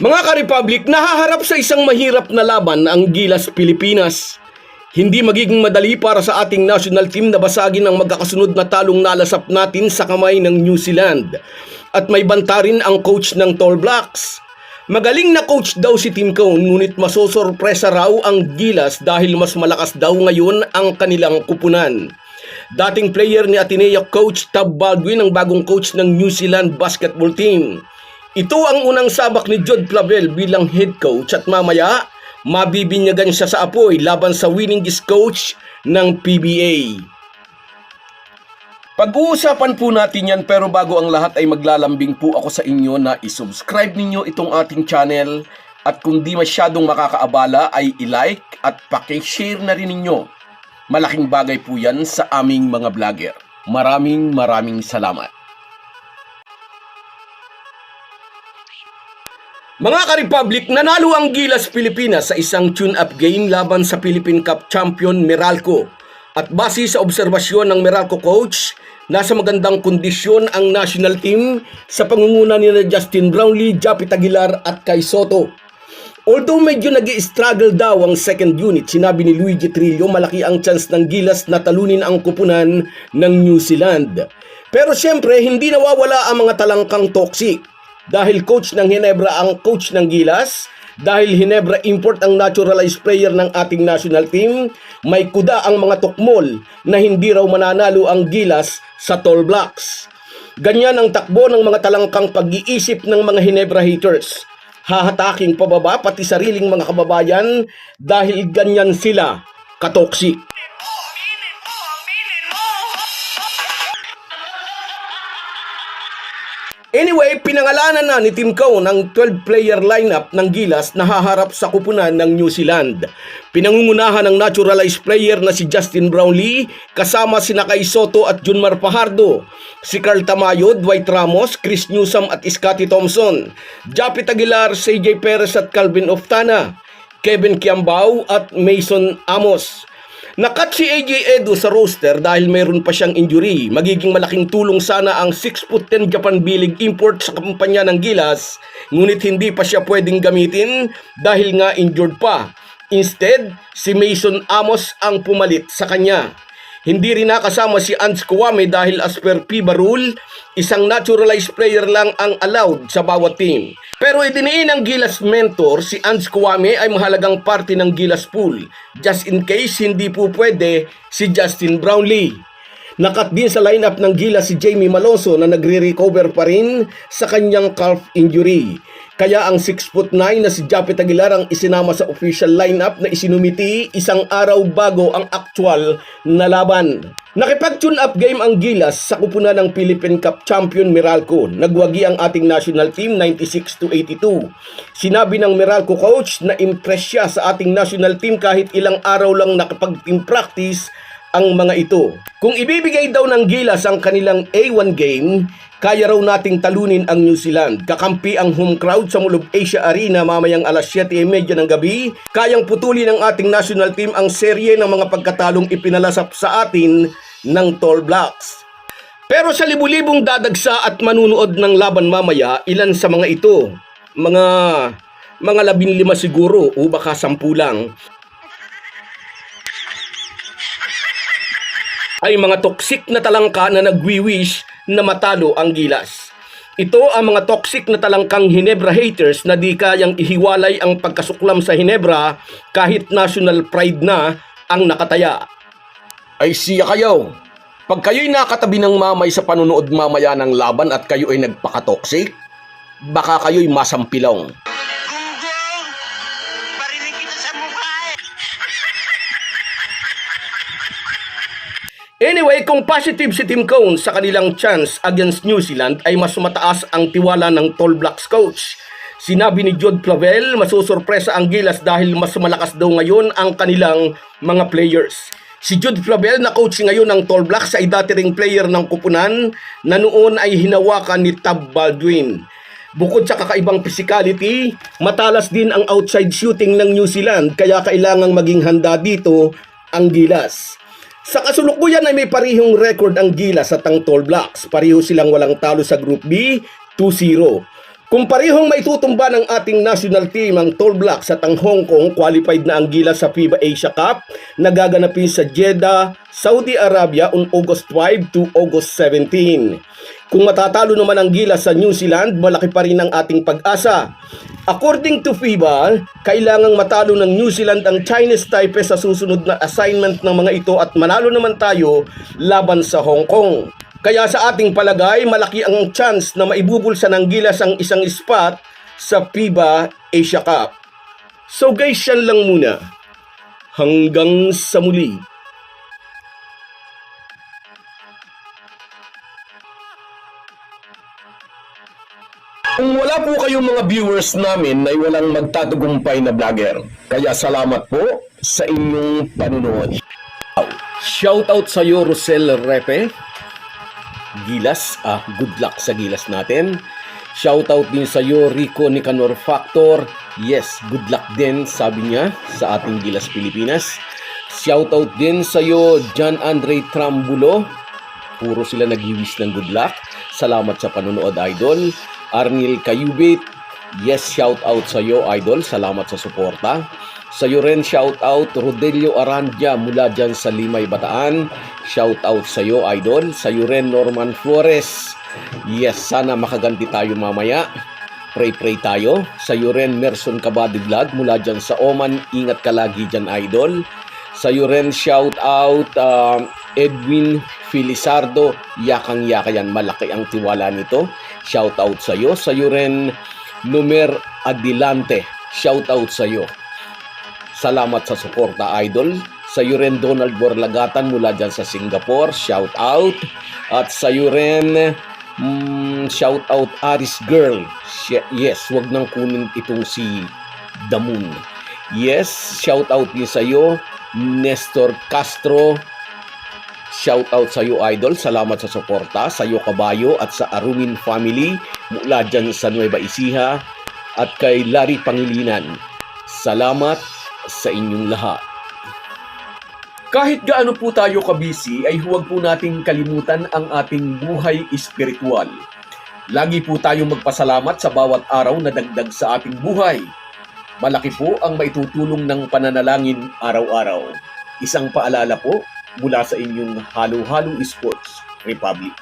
Mga ka-Republic, nahaharap sa isang mahirap na laban ang Gilas Pilipinas. Hindi magiging madali para sa ating national team na basagin ang magkakasunod na talong nalasap natin sa kamay ng New Zealand. At may banta rin ang coach ng Tall Blacks. Magaling na coach daw si Tim Cone, ngunit masosorpresa raw ang Gilas dahil mas malakas daw ngayon ang kanilang kupunan. Dating player ni Ateneo coach Tab Baldwin ang bagong coach ng New Zealand basketball team. Ito ang unang sabak ni Jod Clavel bilang head coach at mamaya mabibinyagan siya sa apoy laban sa winningest coach ng PBA. Pag-uusapan po natin yan, pero bago ang lahat ay maglalambing po ako sa inyo na isubscribe ninyo itong ating channel at kung di masyadong makakaabala ay i-like at paki-share na rin ninyo. Malaking bagay po yan sa aming mga vlogger. Maraming salamat. Mga ka-Republic, nanalo ang Gilas Pilipinas sa isang tune-up game laban sa Philippine Cup champion Meralco. At base sa obserbasyon ng Meralco coach, nasa magandang kondisyon ang national team sa pangunguna ni Justin Brownlee, Japit Aguilar at Kai Soto. Although medyo nag-i-struggle daw ang second unit, sinabi ni Luigi Trillo malaki ang chance ng Gilas na talunin ang kupunan ng New Zealand. Pero syempre, hindi nawawala ang mga talangkang toxic. Dahil coach ng Ginebra ang coach ng Gilas, dahil Ginebra import ang naturalized player ng ating national team, may kuda ang mga tukmol na hindi raw mananalo ang Gilas sa Tall Blacks. Ganyan ang takbo ng mga talangkang pag-iisip ng mga Ginebra haters. Hahataking pababa pati sariling mga kababayan dahil ganyan sila katoksik. Anyway, pinangalanan na ni Tim Cone ang 12-player lineup ng Gilas na haharap sa kupunan ng New Zealand. Pinangungunahan ng naturalized player na si Justin Brownlee, kasama sina Kai Soto at Junmar Fajardo, si Carl Tamayo, Dwight Ramos, Chris Newsome at Scotty Thompson, Japit Aguilar, CJ Perez at Calvin Oftana, Kevin Kiambao at Mason Amos. Nakat si AJ Edo sa roster dahil mayroon pa siyang injury. Magiging malaking tulong sana ang 6'10" Japan B-League import sa kampanya ng Gilas, ngunit hindi pa siya pwedeng gamitin dahil nga injured pa. Instead, si Mason Amos ang pumalit sa kanya. Hindi rin nakasama si Ans Kwame dahil as per FIBA rule, isang naturalized player lang ang allowed sa bawat team. Pero idiniin ng Gilas mentor, si Ans Kwame ay mahalagang parte ng Gilas pool, just in case hindi po pwede si Justin Brownlee. Nakat din sa lineup ng Gilas si Jamie Maloso na nagre-recover pa rin sa kanyang calf injury. Kaya ang 6'9" na si Japit Aguilar ang isinama sa official lineup na isinumiti isang araw bago ang actual na laban. Nakipag-tune up game ang Gilas sa kupunan ng Philippine Cup champion Meralco. Nagwagi ang ating national team 96-82. Sinabi ng Meralco coach na impress siya sa ating national team kahit ilang araw lang nakapag-team practice ang mga ito. Kung ibibigay daw ng Gilas ang kanilang A1 game, kaya raw nating talunin ang New Zealand. Kakampi ang home crowd sa Mall of Asia Arena mamayang alas 7:30 ng gabi. Kayang putulin ng ating national team ang serye ng mga pagkatalong ipinalasap sa atin ng Tall Blacks. Pero sa libu-libong dadagsa at manunood ng laban mamaya, ilan sa mga ito, mga 15 siguro o baka 10 lang, ay mga toxic na talangka na nagwi-wish na matalo ang Gilas. Ito ang mga toxic na talangkang Ginebra haters na di kayang ihiwalay ang pagkasuklam sa Ginebra kahit national pride na ang nakataya. Ay siya kayo! Pag kayo'y nakatabi ng mamay sa panunood mamaya ng laban at kayo ay nagpaka-toxic, baka kayo'y masampilong. Gunggong! Barinig kita sa mukha eh! Anyway, kung positive si Tim Cone sa kanilang chance against New Zealand ay mas mataas ang tiwala ng Tall Blacks coach. Sinabi ni Jod Clavel, masusurpresa ang Gilas dahil mas malakas daw ngayon ang kanilang mga players. Si Jod Clavel na coach ngayon ng Tall Blacks ay dati ring player ng kupunan na noon ay hinawakan ni Tab Baldwin. Bukod sa kakaibang physicality, matalas din ang outside shooting ng New Zealand kaya kailangang maging handa dito ang Gilas. Sa kasulukuyan ay may parihong record ang Gilas at ang Tall Blacks. Pareho silang walang talo sa Group B, 2-0. Kung parehong maitutumba ng ating national team ang Tall Blacks at ang Hong Kong, qualified na ang Gilas sa FIBA Asia Cup na gaganapin sa Jeddah, Saudi Arabia on August 5 to August 17. Kung matatalo naman ang Gilas sa New Zealand, malaki pa rin ang ating pag-asa. According to FIBA, kailangang matalo ng New Zealand ang Chinese Taipei sa susunod na assignment ng mga ito at manalo naman tayo laban sa Hong Kong. Kaya sa ating palagay, malaki ang chance na maibubulsa ng Gilas ang isang spot sa FIBA Asia Cup. So guys, yan lang muna. Hanggang sa muli. Kung wala po kayong mga viewers namin ay walang magtatagumpay na vlogger. Kaya salamat po sa inyong panunood. Shoutout sa iyo, Rosel Repe. Gilas, good luck sa Gilas natin. Shoutout din sa iyo, Rico Nicanor Factor. Yes, good luck din, sabi niya, sa ating Gilas Pilipinas. Shoutout din sa iyo, John Andre Trambulo. Puro sila naghiwis ng good luck. Salamat sa panonood, Idol. Arnil Cayubit. Yes, shoutout sa iyo, Idol. Salamat sa suporta. Sa iyo rin, shoutout Rodelio Arandia mula dyan sa Limay, Bataan. Shoutout sa iyo, Idol. Sa iyo rin, Norman Flores. Yes, sana makaganti tayo mamaya. Pray tayo. Sa iyo rin, Merson Kabadi Vlog mula dyan sa Oman. Ingat ka lagi dyan, Idol. Sa iyo rin, shoutout Edwin Filizardo. Yakang-yaka yan. Malaki ang tiwala nito. Shoutout sa iyo. Sa iyo rin, Numer Adilante. Shoutout sa iyo. Salamat sa suporta, Idol. Sa iyo rin, Donald Borlagatan mula dyan sa Singapore. Shout out. At sa iyo rin, shout out Aris Girl. Yes, wag nang kunin itong si Damun. Yes, shout out din sa iyo, Nestor Castro. Shout out sa iyo, Idol. Salamat sa suporta. Sa iyo, Kabayo, at sa Arumin family mula dyan sa Nueva Ecija. At kay Larry Pangilinan. Salamat sa inyong lahat. Kahit gaano po tayo kabisi, ay huwag po nating kalimutan ang ating buhay espiritual. Lagi po tayong magpasalamat sa bawat araw na dagdag sa ating buhay. Malaki po ang maitutulong ng pananalangin araw-araw. Isang paalala po mula sa inyong Halo-Halo Sports Republic.